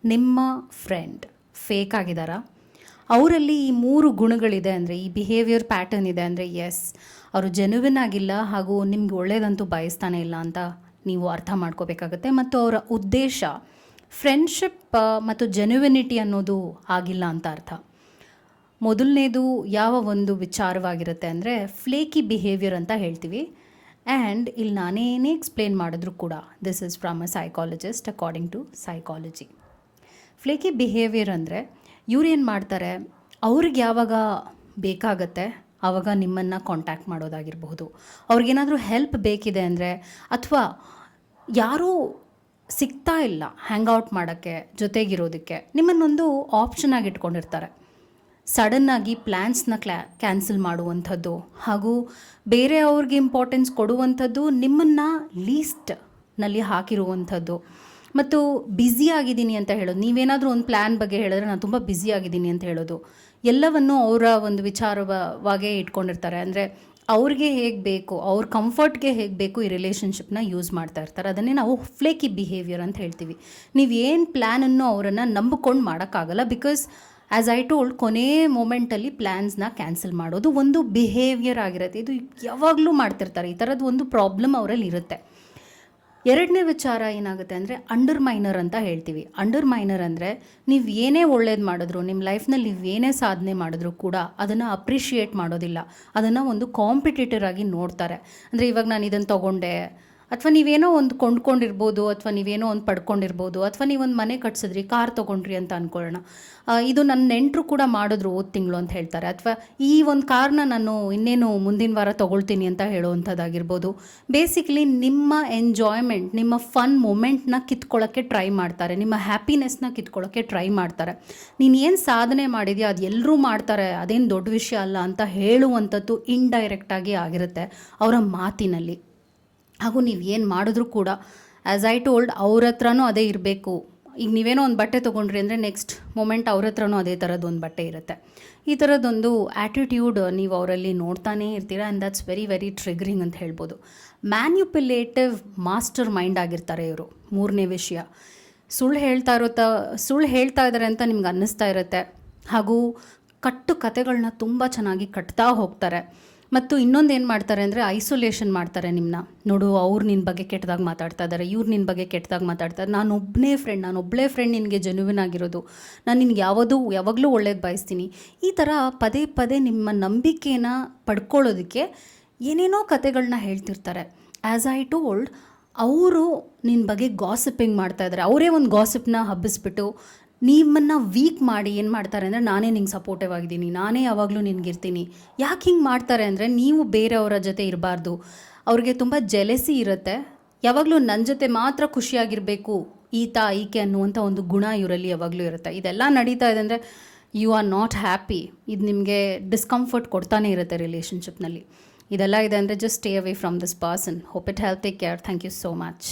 ನಿಮ್ಮ friend fake ಆಗಿದ್ದಾರಾ? ಅವರಲ್ಲಿ ಈ 3 ಗುಣಗಳಿದೆ ಅಂದರೆ, ಈ ಬಿಹೇವಿಯರ್ ಪ್ಯಾಟರ್ನ್ ಇದೆ ಅಂದರೆ, ಎಸ್ ಅವರು ಜೆನ್ಯುವಿನ್ ಆಗಿಲ್ಲ ಹಾಗೂ ನಿಮ್ಗೆ ಒಳ್ಳೇದಂತೂ ಬಯಸ್ತಾನೆ ಇಲ್ಲ ಅಂತ ನೀವು ಅರ್ಥ ಮಾಡ್ಕೋಬೇಕಾಗತ್ತೆ. ಮತ್ತು ಅವರ ಉದ್ದೇಶ ಫ್ರೆಂಡ್ಶಿಪ್ ಮತ್ತು ಜೆನ್ಯುವಿನಿಟಿ ಅನ್ನೋದು ಆಗಿಲ್ಲ ಅಂತ ಅರ್ಥ. ಮೊದಲನೇದು ಯಾವ ಒಂದು ವಿಚಾರವಾಗಿರುತ್ತೆ ಅಂದರೆ ಫ್ಲೇಕಿ ಬಿಹೇವಿಯರ್ ಅಂತ ಹೇಳ್ತೀವಿ. ಆ್ಯಂಡ್ ಇಲ್ಲಿ ನಾನೇನೇ ಎಕ್ಸ್ಪ್ಲೇನ್ ಮಾಡಿದ್ರು ಕೂಡ this is from a psychologist according to psychology. Flaky behaviour ಅಂದರೆ ಇವ್ರು ಏನು ಮಾಡ್ತಾರೆ, ಅವ್ರಿಗೆ ಯಾವಾಗ ಬೇಕಾಗತ್ತೆ ಆವಾಗ ನಿಮ್ಮನ್ನು ಕಾಂಟ್ಯಾಕ್ಟ್ ಮಾಡೋದಾಗಿರಬಹುದು. ಅವ್ರಿಗೇನಾದರೂ ಹೆಲ್ಪ್ ಬೇಕಿದೆ ಅಂದರೆ, ಅಥವಾ ಯಾರೂ ಸಿಗ್ತಾ ಇಲ್ಲ ಹ್ಯಾಂಗ್ ಔಟ್ ಮಾಡೋಕ್ಕೆ, ಜೊತೆಗಿರೋದಕ್ಕೆ, ನಿಮ್ಮನ್ನೊಂದು ಆಪ್ಷನ್ ಆಗಿ ಇಟ್ಕೊಂಡಿರ್ತಾರೆ. ಸಡನ್ನಾಗಿ ಪ್ಲ್ಯಾನ್ಸ್ನ ಕ್ಯಾನ್ಸಲ್ ಮಾಡುವಂಥದ್ದು ಹಾಗೂ ಬೇರೆ ಅವ್ರಿಗೆ ಇಂಪಾರ್ಟೆನ್ಸ್ ಕೊಡುವಂಥದ್ದು, ನಿಮ್ಮನ್ನು ಲೀಸ್ಟ್ನಲ್ಲಿ ಹಾಕಿರುವಂಥದ್ದು, ಮತ್ತು ಬ್ಯುಸಿ ಆಗಿದ್ದೀನಿ ಅಂತ ಹೇಳೋದು. ನೀವೇನಾದರೂ ಒಂದು ಪ್ಲ್ಯಾನ್ ಬಗ್ಗೆ ಹೇಳಿದ್ರೆ ನಾನು ತುಂಬ ಬ್ಯುಸಿ ಆಗಿದ್ದೀನಿ ಅಂತ ಹೇಳೋದು. ಎಲ್ಲವನ್ನು ಅವರ ಒಂದು ವಿಚಾರವಾಗೇ ಇಟ್ಕೊಂಡಿರ್ತಾರೆ. ಅಂದರೆ ಅವ್ರಿಗೆ ಹೇಗೆ ಬೇಕು, ಅವ್ರ ಕಂಫರ್ಟ್ಗೆ ಹೇಗೆ ಬೇಕು ಈ ರಿಲೇಷನ್ಶಿಪ್ನ ಯೂಸ್ ಮಾಡ್ತಾ ಇರ್ತಾರೆ. ಅದನ್ನೇ ನಾವು ಫ್ಲೇಕಿ ಬಿಹೇವಿಯರ್ ಅಂತ ಹೇಳ್ತೀವಿ. ನೀವು ಏನು ಪ್ಲ್ಯಾನನ್ನು ಅವರನ್ನು ನಂಬಿಕೊಂಡು ಮಾಡೋಕ್ಕಾಗಲ್ಲ. ಬಿಕಾಸ್ ಆ್ಯಸ್ ಐ ಟೋಲ್ಡ್, ಕೊನೆ ಮೂಮೆಂಟಲ್ಲಿ ಪ್ಲ್ಯಾನ್ಸ್ನ ಕ್ಯಾನ್ಸಲ್ ಮಾಡೋದು ಒಂದು ಬಿಹೇವಿಯರ್ ಆಗಿರುತ್ತೆ. ಇದು ಯಾವಾಗಲೂ ಮಾಡ್ತಿರ್ತಾರೆ. ಈ ಥರದ್ದು ಒಂದು ಪ್ರಾಬ್ಲಮ್ ಅವರಲ್ಲಿ ಇರುತ್ತೆ. ಎರಡನೇ ವಿಚಾರ ಏನಾಗುತ್ತೆ ಅಂದರೆ ಅಂಡರ್ಮೈನರ್ ಅಂತ ಹೇಳ್ತೀವಿ. ಅಂಡರ್ಮೈನರ್ ಅಂದರೆ ನೀವು ಏನೇ ಒಳ್ಳೇದು ಮಾಡಿದ್ರು, ನಿಮ್ಮ ಲೈಫ್ನಲ್ಲಿ ನೀವು ಏನೇ ಸಾಧನೆ ಮಾಡಿದ್ರು ಕೂಡ ಅದನ್ನು ಅಪ್ರಿಷಿಯೇಟ್ ಮಾಡೋದಿಲ್ಲ. ಅದನ್ನು ಒಂದು ಕಾಂಪಿಟೇಟರ್ ಆಗಿ ನೋಡ್ತಾರೆ. ಅಂದರೆ ಇವಾಗ ನಾನು ಇದನ್ನು ತೊಗೊಂಡೆ, ಅಥವಾ ನೀವೇನೋ ಒಂದು ಕೊಂಡ್ಕೊಂಡಿರ್ಬೋದು, ಅಥವಾ ನೀವೇನೋ ಒಂದು ಪಡ್ಕೊಂಡಿರ್ಬೋದು, ಅಥವಾ ನೀವೊಂದು ಮನೆ ಕಟ್ಸಿದ್ರಿ, ಕಾರ್ ತೊಗೊಂಡ್ರಿ ಅಂತ ಅಂದ್ಕೊಳ್ಳೋಣ. ಇದು ನನ್ನ ನೆಂಟರು ಕೂಡ ಮಾಡಿದ್ರು ಹೋದ ತಿಂಗಳು ಅಂತ ಹೇಳ್ತಾರೆ. ಅಥವಾ ಈ ಒಂದು ಕಾರ್ನ ನಾನು ಇನ್ನೇನು ಮುಂದಿನ ವಾರ ತೊಗೊಳ್ತೀನಿ ಅಂತ ಹೇಳುವಂಥದ್ದಾಗಿರ್ಬೋದು. ಬೇಸಿಕಲಿ ನಿಮ್ಮ ಎಂಜಾಯ್ಮೆಂಟ್, ನಿಮ್ಮ ಫನ್ ಮೂಮೆಂಟ್ನ ಕಿತ್ಕೊಳ್ಳೋಕ್ಕೆ ಟ್ರೈ ಮಾಡ್ತಾರೆ. ನಿಮ್ಮ ಹ್ಯಾಪಿನೆಸ್ನ ಕಿತ್ಕೊಳ್ಳೋಕ್ಕೆ ಟ್ರೈ ಮಾಡ್ತಾರೆ. ನೀನು ಏನು ಸಾಧನೆ ಮಾಡಿದೆಯಾ ಅದು ಎಲ್ಲರೂ ಮಾಡ್ತಾರೆ, ಅದೇನು ದೊಡ್ಡ ವಿಷಯ ಅಲ್ಲ ಅಂತ ಹೇಳುವಂಥದ್ದು ಇಂಡೈರೆಕ್ಟಾಗಿ ಆಗಿರುತ್ತೆ ಅವರ ಮಾತಿನಲ್ಲಿ. ಹಾಗೂ ನೀವು ಏನು ಮಾಡಿದ್ರೂ ಕೂಡ ಆ್ಯಸ್ ಐ ಟೋಲ್ಡ್ ಅವ್ರ ಹತ್ರನೂ ಅದೇ ಇರಬೇಕು. ಈಗ ನೀವೇನೋ ಒಂದು ಬಟ್ಟೆ ತೊಗೊಂಡ್ರಿ ಅಂದರೆ ನೆಕ್ಸ್ಟ್ ಮೂಮೆಂಟ್ ಅವ್ರ ಹತ್ರನೂ ಅದೇ ಥರದ್ದು ಒಂದು ಬಟ್ಟೆ ಇರುತ್ತೆ. ಈ ಥರದ್ದೊಂದು ಆ್ಯಟಿಟ್ಯೂಡ್ ನೀವು ಅವರಲ್ಲಿ ನೋಡ್ತಾನೇ ಇರ್ತೀರ. And that's very very triggering ಅಂತ ಹೇಳ್ಬೋದು. ಮ್ಯಾನ್ಯುಪ್ಯುಲೇಟಿವ್ ಮಾಸ್ಟರ್ ಮೈಂಡ್ ಆಗಿರ್ತಾರೆ ಇವರು. ಮೂರನೇ ವಿಷಯ, ಸುಳ್ಳು ಹೇಳ್ತಾ ಇದ್ದಾರೆ ಅಂತ ನಿಮ್ಗೆ ಅನ್ನಿಸ್ತಾ ಇರುತ್ತೆ. ಹಾಗೂ ಕಟ್ಟು ಕತೆಗಳನ್ನ ತುಂಬ ಚೆನ್ನಾಗಿ ಕಟ್ತಾ ಹೋಗ್ತಾರೆ. ಮತ್ತು ಇನ್ನೊಂದು ಏನು ಮಾಡ್ತಾರೆ ಅಂದರೆ ಐಸೋಲೇಷನ್ ಮಾಡ್ತಾರೆ ನಿಮ್ಮನ್ನ. ನೋಡು, ಅವ್ರು ನಿನ್ನ ಬಗ್ಗೆ ಕೆಟ್ಟದಾಗಿ ಮಾತಾಡ್ತಾ ಇದ್ದಾರೆ, ಇವ್ರು ನಿನ್ನ ಬಗ್ಗೆ ಕೆಟ್ಟದಾಗಿ ಮಾತಾಡ್ತಾರೆ, ನಾನೊಬ್ಬಳೇ ಫ್ರೆಂಡ್ ನಿನಗೆ ಜೆನ್ಯುವಿನ್ ಆಗಿರೋದು, ನಾನು ನಿನ್ಗೆ ಯಾವಾಗಲೂ ಒಳ್ಳೇದು ಬಯಸ್ತೀನಿ. ಈ ಥರ ಪದೇ ಪದೇ ನಿಮ್ಮ ನಂಬಿಕೆನ ಪಡ್ಕೊಳ್ಳೋದಕ್ಕೆ ಏನೇನೋ ಕತೆಗಳನ್ನ ಹೇಳ್ತಿರ್ತಾರೆ. ಆ್ಯಸ್ ಐ ಟೋಲ್ಡ್, ಅವರು ನಿನ್ನ ಬಗ್ಗೆ ಗಾಸಿಪಿಂಗ್ ಮಾಡ್ತಾಯಿದ್ದಾರೆ. ಅವರೇ ಒಂದು ಗಾಸಿಪ್ನ ಹಬ್ಬಿಸ್ಬಿಟ್ಟು ನಿಮ್ಮನ್ನು ವೀಕ್ ಮಾಡಿ ಏನು ಮಾಡ್ತಾರೆ ಅಂದರೆ, ನಾನೇ ನಿಂಗೆ ಸಪೋರ್ಟಿವ್ ಆಗಿದ್ದೀನಿ, ನಾನೇ ಯಾವಾಗಲೂ ನಿನಗಿರ್ತೀನಿ. ಯಾಕೆ ಹಿಂಗೆ ಮಾಡ್ತಾರೆ ಅಂದರೆ, ನೀವು ಬೇರೆಯವರ ಜೊತೆ ಇರಬಾರ್ದು. ಅವ್ರಿಗೆ ತುಂಬ ಜೆಲೆಸಿ ಇರುತ್ತೆ. ಯಾವಾಗಲೂ ನನ್ನ ಜೊತೆ ಮಾತ್ರ ಖುಷಿಯಾಗಿರಬೇಕು ಈಕೆ ಅನ್ನುವಂಥ ಒಂದು ಗುಣ ಇವರಲ್ಲಿ ಯಾವಾಗಲೂ ಇರುತ್ತೆ. ಇದೆಲ್ಲ ನಡೀತಾ ಇದೆ ಅಂದರೆ ಯು ಆರ್ ನಾಟ್ ಹ್ಯಾಪಿ. ಇದು ನಿಮಗೆ ಡಿಸ್ಕಂಫರ್ಟ್ ಕೊಡ್ತಾನೆ ಇರುತ್ತೆ ರಿಲೇಷನ್ಶಿಪ್ನಲ್ಲಿ. ಇದೆಲ್ಲ ಇದೆ ಅಂದರೆ just stay away from this person. Hope it help. Take care. Thank you so much.